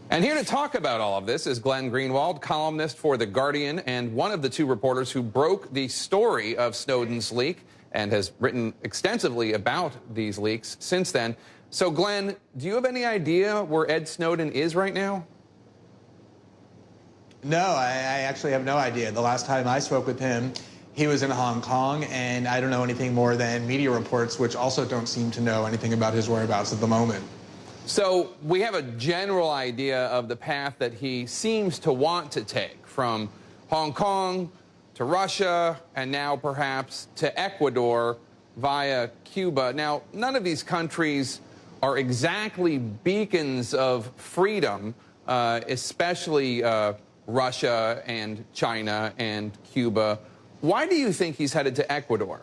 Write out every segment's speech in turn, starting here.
And here to talk about all of this is Glenn Greenwald, columnist for The Guardian and one of the two reporters who broke the story of Snowden's leak and has written extensively about these leaks since then. So, Glenn, do you have any idea where Ed Snowden is right now? No, I actually have no idea. The last time I spoke with him, he was in Hong Kong, and I don't know anything more than media reports, which also don't seem to know anything about his whereabouts at the moment. So we have a general idea of the path that he seems to want to take, from Hong Kong to Russia and now perhaps to Ecuador via Cuba. Now, none of these countries are exactly beacons of freedom, especially Russia and China and Cuba. Why do you think he's headed to Ecuador?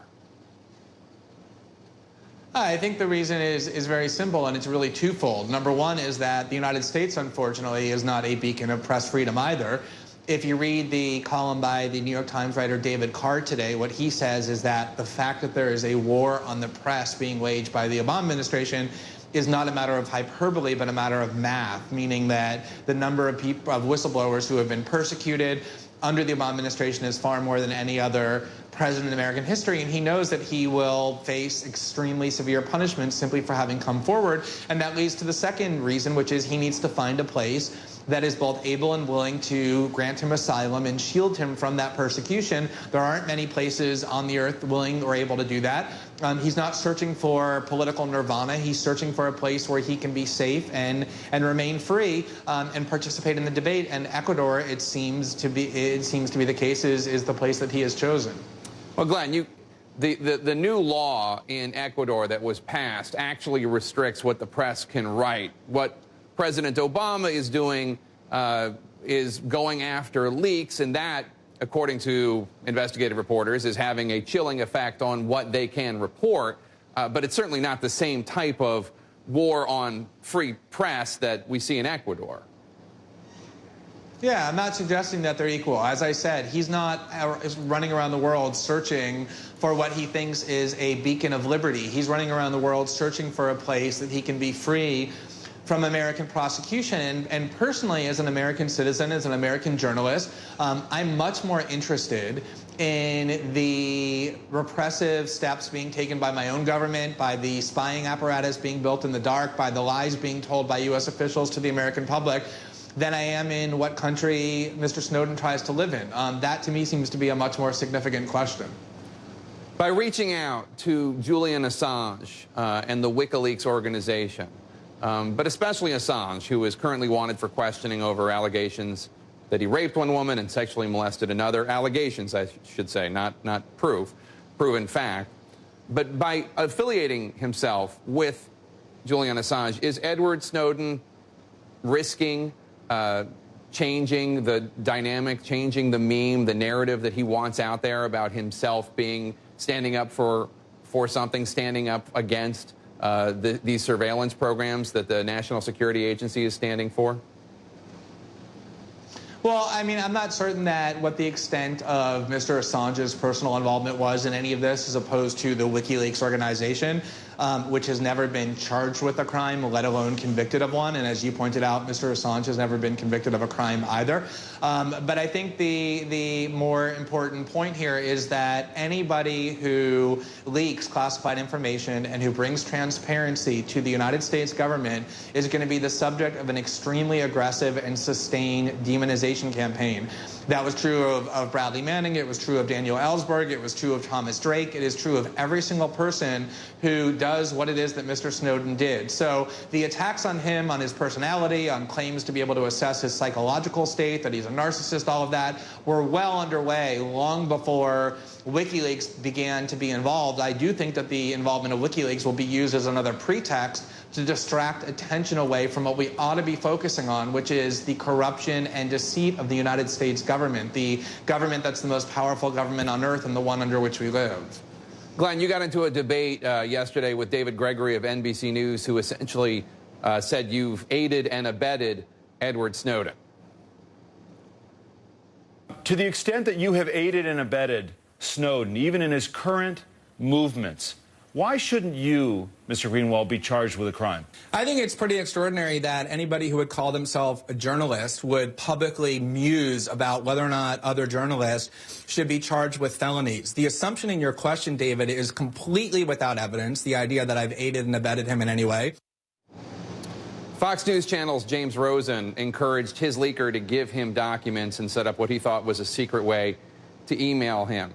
I think the reason is very simple, and it's really twofold. Number one is that the United States, unfortunately, is not a beacon of press freedom either. If you read the column by the New York Times writer David Carr today, what he says is that the fact that there is a war on the press being waged by the Obama administration is not a matter of hyperbole, but a matter of math, meaning that the number of whistleblowers who have been persecuted under the Obama administration is far more than any other president in American history, and he knows that he will face extremely severe punishment simply for having come forward. And that leads to the second reason, which is he needs to find a place that is both able and willing to grant him asylum and shield him from that persecution. There aren't many places on the earth willing or able to do that. He's not searching for political nirvana. He's searching for a place where he can be safe and remain free and participate in the debate. And Ecuador, it seems to be the case, is the place that he has chosen. Well, Glenn, the new law in Ecuador that was passed actually restricts what the press can write. What President Obama is doing is going after leaks, and that, according to investigative reporters, is having a chilling effect on what they can report. But it's certainly not the same type of war on free press that we see in Ecuador. Yeah, I'm not suggesting that they're equal. As I said, he's not running around the world searching for what he thinks is a beacon of liberty. He's running around the world searching for a place that he can be free from American prosecution. And personally, as an American citizen, as an American journalist, I'm much more interested in the repressive steps being taken by my own government, by the spying apparatus being built in the dark, by the lies being told by U.S. officials to the American public, than I am in what country Mr. Snowden tries to live in. That, to me, seems to be a much more significant question. By reaching out to Julian Assange and the WikiLeaks organization, but especially Assange, who is currently wanted for questioning over allegations that he raped one woman and sexually molested another. Allegations, I should say, not proof, proven fact. But by affiliating himself with Julian Assange, is Edward Snowden risking changing the dynamic, changing the meme, the narrative that he wants out there about himself standing up for something, standing up against these surveillance programs that the National Security Agency is standing for? Well, I mean, I'm not certain that what the extent of Mr. Assange's personal involvement was in any of this, as opposed to the WikiLeaks organization, which has never been charged with a crime, let alone convicted of one. And as you pointed out, Mr. Assange has never been convicted of a crime either. But I think the more important point here is that anybody who leaks classified information and who brings transparency to the United States government is going to be the subject of an extremely aggressive and sustained demonization campaign. That was true of Bradley Manning. It was true of Daniel Ellsberg. It was true of Thomas Drake. It is true of every single person who does what it is that Mr. Snowden did. So the attacks on him, on his personality, on claims to be able to assess his psychological state, that he's a narcissist, all of that, were well underway long before WikiLeaks began to be involved. I do think that the involvement of WikiLeaks will be used as another pretext to distract attention away from what we ought to be focusing on, which is the corruption and deceit of the United States government, the government that's the most powerful government on earth and the one under which we live. Glenn, you got into a debate yesterday with David Gregory of NBC News, who essentially said you've aided and abetted Edward Snowden. To the extent that you have aided and abetted Snowden, even in his current movements, Why shouldn't you, Mr. Greenwald, be charged with a crime? I think it's pretty extraordinary that anybody who would call themselves a journalist would publicly muse about whether or not other journalists should be charged with felonies. The assumption in your question, David, is completely without evidence, the idea that I've aided and abetted him in any way. Fox News Channel's James Rosen encouraged his leaker to give him documents and set up what he thought was a secret way to email him.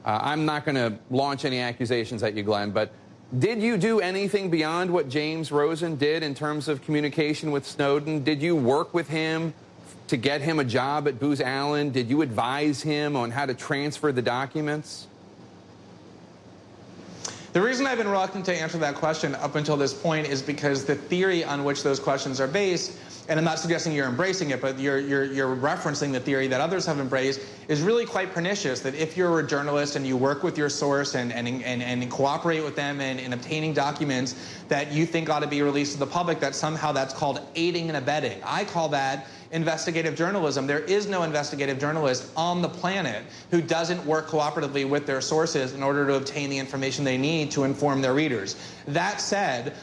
I'm not going to launch any accusations at you, Glenn, but did you do anything beyond what James Rosen did in terms of communication with Snowden? Did you work with him to get him a job at Booz Allen? Did you advise him on how to transfer the documents? The reason I've been reluctant to answer that question up until this point is because the theory on which those questions are based, and I'm not suggesting you're embracing it, but you're referencing the theory that others have embraced, is really quite pernicious, that if you're a journalist and you work with your source and cooperate with them in obtaining documents that you think ought to be released to the public, that somehow that's called aiding and abetting. I call that investigative journalism. There is no investigative journalist on the planet who doesn't work cooperatively with their sources in order to obtain the information they need to inform their readers. That said,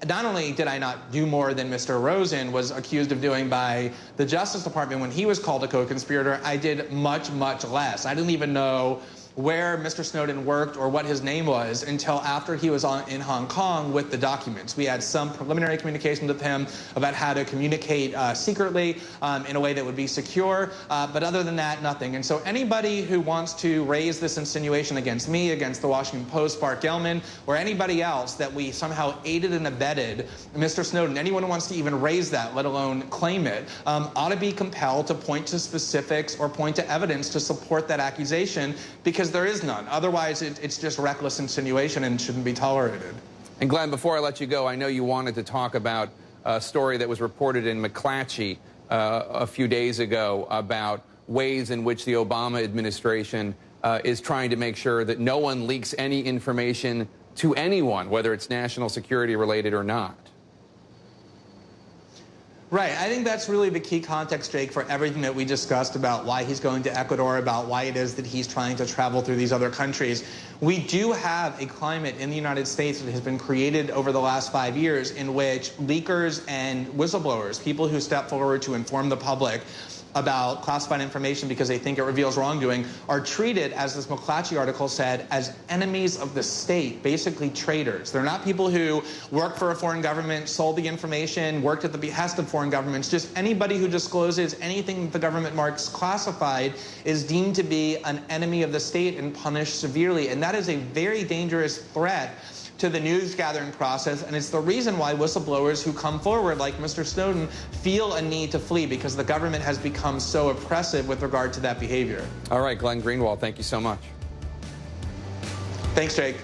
not only did I not do more than Mr. Rosen was accused of doing by the Justice Department when he was called a co-conspirator, I did much, much less. I didn't even know where Mr. Snowden worked or what his name was until after he was in Hong Kong with the documents. We had some preliminary communication with him about how to communicate secretly in a way that would be secure, but other than that, nothing. And so anybody who wants to raise this insinuation against me, against the Washington Post, Bart Gellman, or anybody else that we somehow aided and abetted Mr. Snowden, anyone who wants to even raise that, let alone claim it, ought to be compelled to point to specifics or point to evidence to support that accusation, because there is none. Otherwise, it's just reckless insinuation and shouldn't be tolerated. And Glenn, before I let you go, I know you wanted to talk about a story that was reported in McClatchy a few days ago about ways in which the Obama administration is trying to make sure that no one leaks any information to anyone, whether it's national security related or not. Right. I think that's really the key context, Jake, for everything that we discussed about why he's going to Ecuador, about why it is that he's trying to travel through these other countries. We do have a climate in the United States that has been created over the last 5 years in which leakers and whistleblowers, people who step forward to inform the public about classified information because they think it reveals wrongdoing, are treated, as this McClatchy article said, as enemies of the state, basically traitors. They're not people who work for a foreign government, sold the information, worked at the behest of foreign governments. Just anybody who discloses anything that the government marks classified is deemed to be an enemy of the state and punished severely. And that is a very dangerous threat to the news gathering process, and it's the reason why whistleblowers who come forward, like Mr. Snowden, feel a need to flee, because the government has become so oppressive with regard to that behavior. All right, Glenn Greenwald, thank you so much. Thanks, Jake.